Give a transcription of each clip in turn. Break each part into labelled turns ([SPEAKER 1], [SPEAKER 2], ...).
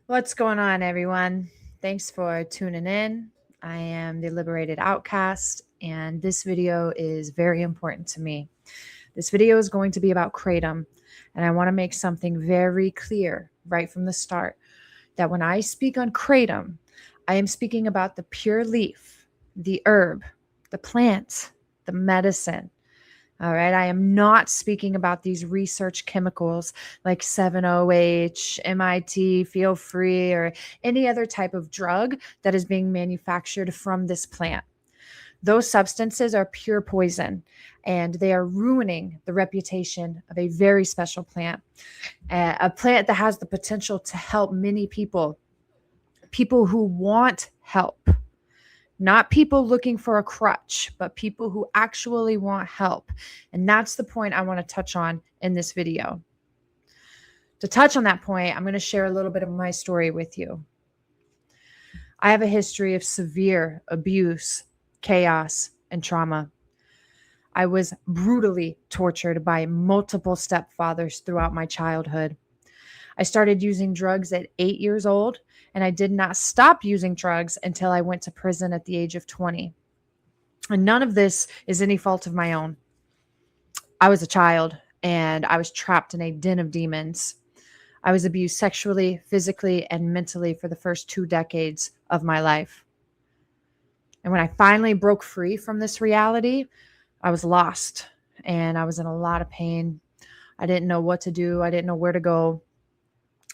[SPEAKER 1] What's going on, everyone? Thanks for tuning in. I am the Liberated Outcast, and this video is very important to me. This video is going to be about Kratom, and I want to make something very clear right from the start that when I speak on Kratom, I am speaking about the pure leaf, the herb, the plant, the medicine. All right. I am not speaking about these research chemicals like 7-OH, MIT, feel free, or any other type of drug that is being manufactured from this plant. Those substances are pure poison and they are ruining the reputation of a very special plant, a plant that has the potential to help many people, people who want help. Not people looking for a crutch, but people who actually want help. And that's the point I want to touch on in this video. To touch on that point, I'm going to share a little bit of my story with you. I have a history of severe abuse, chaos, and trauma. I was brutally tortured by multiple stepfathers throughout my childhood. I started using drugs at 8 years old, and I did not stop using drugs until I went to prison at the age of 20. And none of this is any fault of my own. I was a child, and I was trapped in a den of demons. I was abused sexually, physically, and mentally for the first 2 decades of my life. And when I finally broke free from this reality, I was lost, and I was in a lot of pain. I didn't know what to do. I didn't know where to go.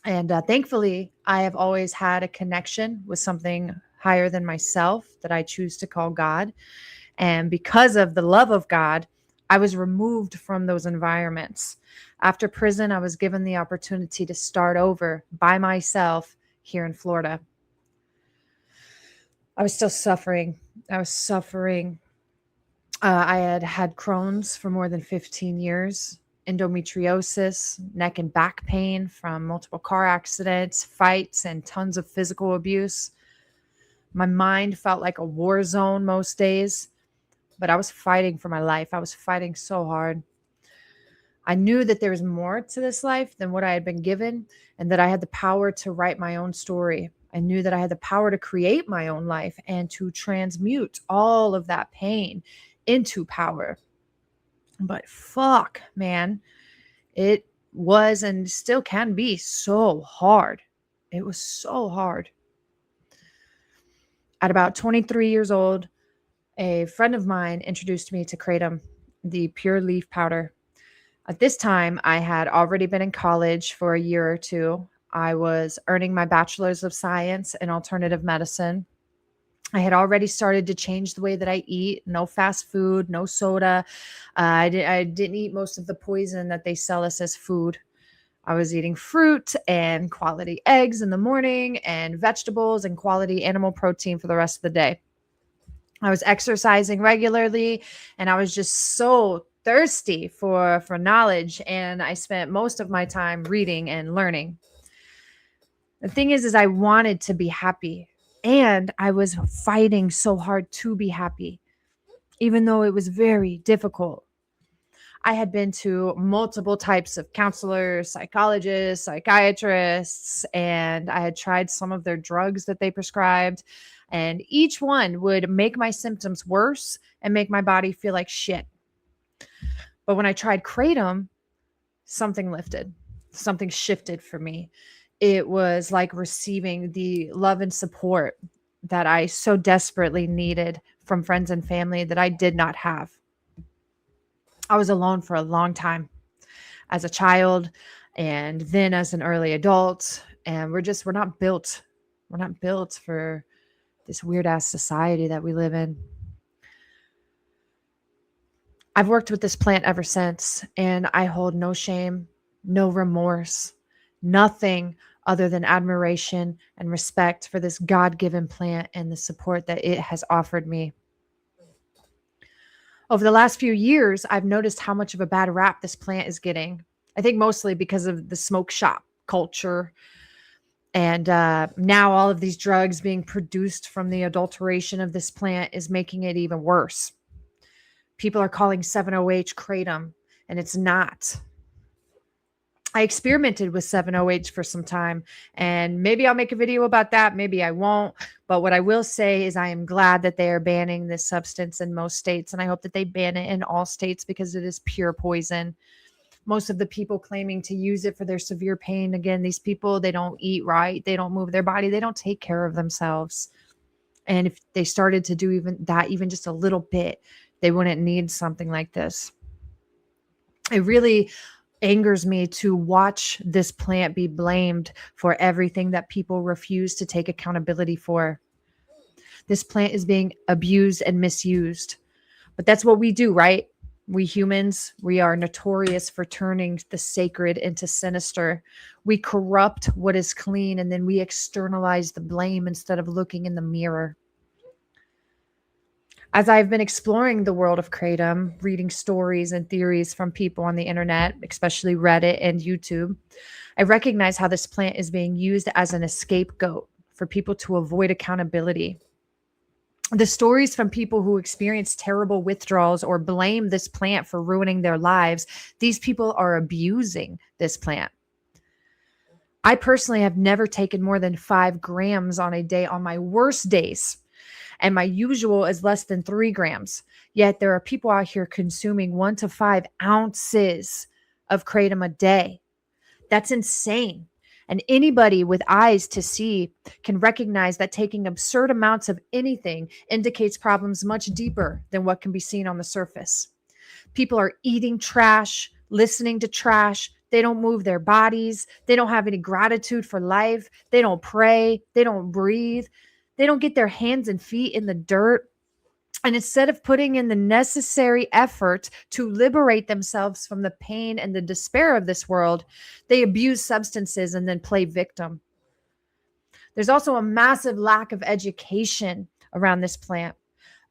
[SPEAKER 1] And thankfully, I have always had a connection with something higher than myself that I choose to call God. And because of the love of God, I was removed from those environments. After prison, I was given the opportunity to start over by myself here in Florida. I was still suffering. I was suffering. I had had Crohn's for more than 15 years. Endometriosis, neck and back pain from multiple car accidents, fights, and tons of physical abuse. My mind felt like a war zone most days, but I was fighting for my life. I was fighting so hard. I knew that there was more to this life than what I had been given, and that I had the power to write my own story. I knew that I had the power to create my own life and to transmute all of that pain into power. But fuck, man, it was and still can be so hard. It was so hard. At about 23 years old, a friend of mine introduced me to Kratom, the pure leaf powder. At this time, I had already been in college for a year or two. I was earning my bachelor's of science in alternative medicine. I had already started to change the way that I eat. No fast food, no soda. I didn't eat most of the poison that they sell us as food. I was eating fruit and quality eggs in the morning and vegetables and quality animal protein for the rest of the day. I was exercising regularly, and I was just so thirsty for knowledge, and I spent most of my time reading and learning. The thing is I wanted to be happy. And I was fighting so hard to be happy, even though it was very difficult. I had been to multiple types of counselors, psychologists, psychiatrists, and I had tried some of their drugs that they prescribed. And each one would make my symptoms worse and make my body feel like shit. But when I tried Kratom, something lifted, something shifted for me. It was like receiving the love and support that I so desperately needed from friends and family that I did not have. I was alone for a long time as a child and then as an early adult. And we're not built. We're not built for this weird ass society that we live in. I've worked with this plant ever since, and I hold no shame, no remorse, nothing other than admiration and respect for this God-given plant and the support that it has offered me. Over the last few years, I've noticed how much of a bad rap this plant is getting. I think mostly because of the smoke shop culture. And now all of these drugs being produced from the adulteration of this plant is making it even worse. People are calling 7-OH Kratom, and it's not. I experimented with 7-OH for some time, and maybe I'll make a video about that. Maybe I won't. But what I will say is I am glad that they are banning this substance in most states, and I hope that they ban it in all states because it is pure poison. Most of the people claiming to use it for their severe pain, again, these people, they don't eat right. They don't move their body. They don't take care of themselves. And if they started to do even that, even just a little bit, they wouldn't need something like this. It really angers me to watch this plant be blamed for everything that people refuse to take accountability for. This plant is being abused and misused. But that's what we do, right? We humans, we are notorious for turning the sacred into sinister. We corrupt what is clean, and then we externalize the blame instead of looking in the mirror. As I've been exploring the world of Kratom, reading stories and theories from people on the internet, especially Reddit and YouTube, I recognize how this plant is being used as an scapegoat for people to avoid accountability. The stories from people who experience terrible withdrawals or blame this plant for ruining their lives, these people are abusing this plant. I personally have never taken more than 5 grams on a day on my worst days, and my usual is less than 3 grams. Yet there are people out here consuming 1 to 5 ounces of kratom a day. That's insane. And anybody with eyes to see can recognize that taking absurd amounts of anything indicates problems much deeper than what can be seen on the surface. People are eating trash, listening to trash. They don't move their bodies. They don't have any gratitude for life. They don't pray. They don't breathe. They don't get their hands and feet in the dirt. And instead of putting in the necessary effort to liberate themselves from the pain and the despair of this world, they abuse substances and then play victim. There's also a massive lack of education around this plant.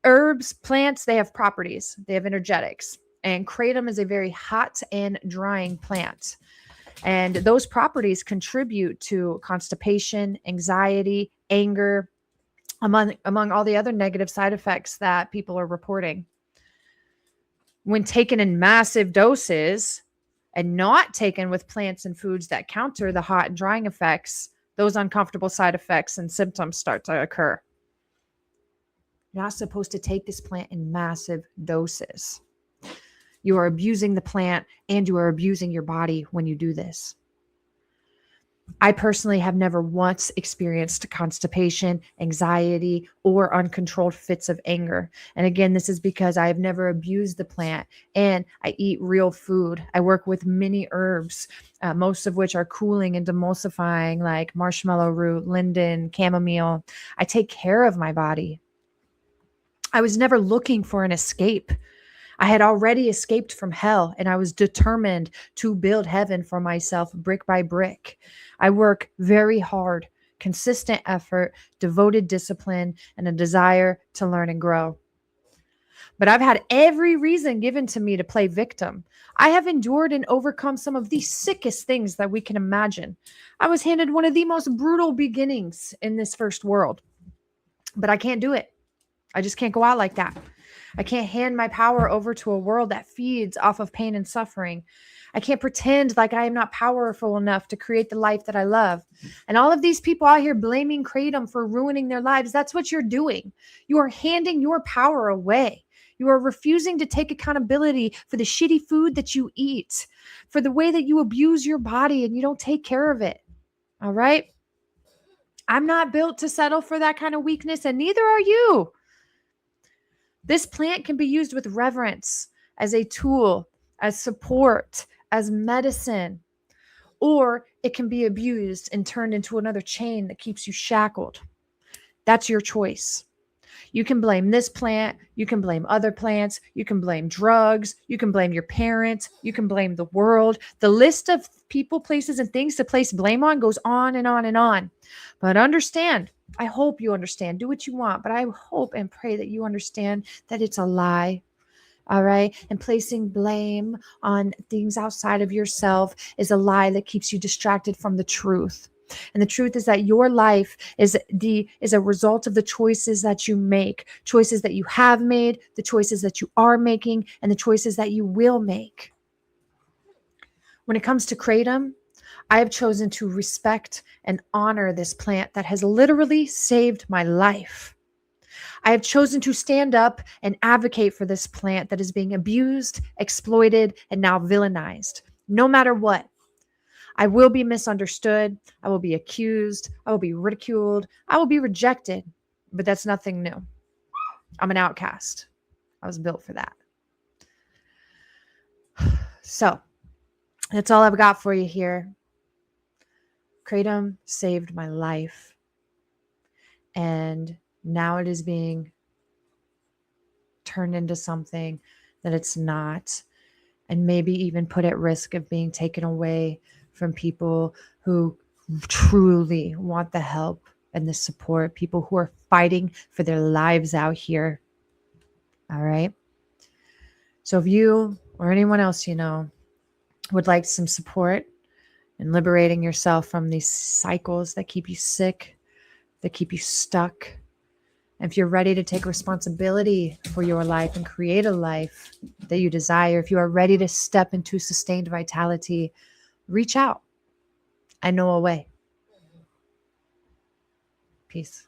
[SPEAKER 1] Herbs, plants, they have properties. They have energetics. And kratom is a very hot and drying plant. And those properties contribute to constipation, anxiety, anger, among all the other negative side effects that people are reporting. When taken in massive doses and not taken with plants and foods that counter the hot and drying effects, those uncomfortable side effects and symptoms start to occur. You're not supposed to take this plant in massive doses. You are abusing the plant and you are abusing your body when you do this. I personally have never once experienced constipation, anxiety, or uncontrolled fits of anger. And again, this is because I have never abused the plant and I eat real food. I work with many herbs, most of which are cooling and demulsifying, like marshmallow root, linden, chamomile. I take care of my body. I was never looking for an escape. I had already escaped from hell, and I was determined to build heaven for myself brick by brick. I work very hard, consistent effort, devoted discipline, and a desire to learn and grow. But I've had every reason given to me to play victim. I have endured and overcome some of the sickest things that we can imagine. I was handed one of the most brutal beginnings in this first world, but I can't do it. I just can't go out like that. I can't hand my power over to a world that feeds off of pain and suffering. I can't pretend like I am not powerful enough to create the life that I love. And all of these people out here blaming kratom for ruining their lives, that's what you're doing. You are handing your power away. You are refusing to take accountability for the shitty food that you eat, for the way that you abuse your body and you don't take care of it. All right? I'm not built to settle for that kind of weakness, and neither are you. This plant can be used with reverence as a tool, as support, as medicine, or it can be abused and turned into another chain that keeps you shackled. That's your choice. You can blame this plant. You can blame other plants. You can blame drugs. You can blame your parents. You can blame the world. The list of people, places, and things to place blame on goes on and on and on. But understand, I hope you understand. Do what you want, but I hope and pray that you understand that it's a lie. All right. And placing blame on things outside of yourself is a lie that keeps you distracted from the truth. And the truth is that your life is a result of the choices that you make, choices that you have made, the choices that you are making, and the choices that you will make. When it comes to kratom, I have chosen to respect and honor this plant that has literally saved my life. I have chosen to stand up and advocate for this plant that is being abused, exploited, and now villainized. No matter what, I will be misunderstood. I will be accused. I will be ridiculed. I will be rejected. But that's nothing new. I'm an outcast. I was built for that. So that's all I've got for you here. Kratom saved my life. And now it is being turned into something that it's not, and maybe even put at risk of being taken away from people who truly want the help and the support, people who are fighting for their lives out here. All right. So if you or anyone else you know would like some support in liberating yourself from these cycles that keep you sick, that keep you stuck, and if you're ready to take responsibility for your life and create a life that you desire, if you are ready to step into sustained vitality, reach out. I know a way. Peace.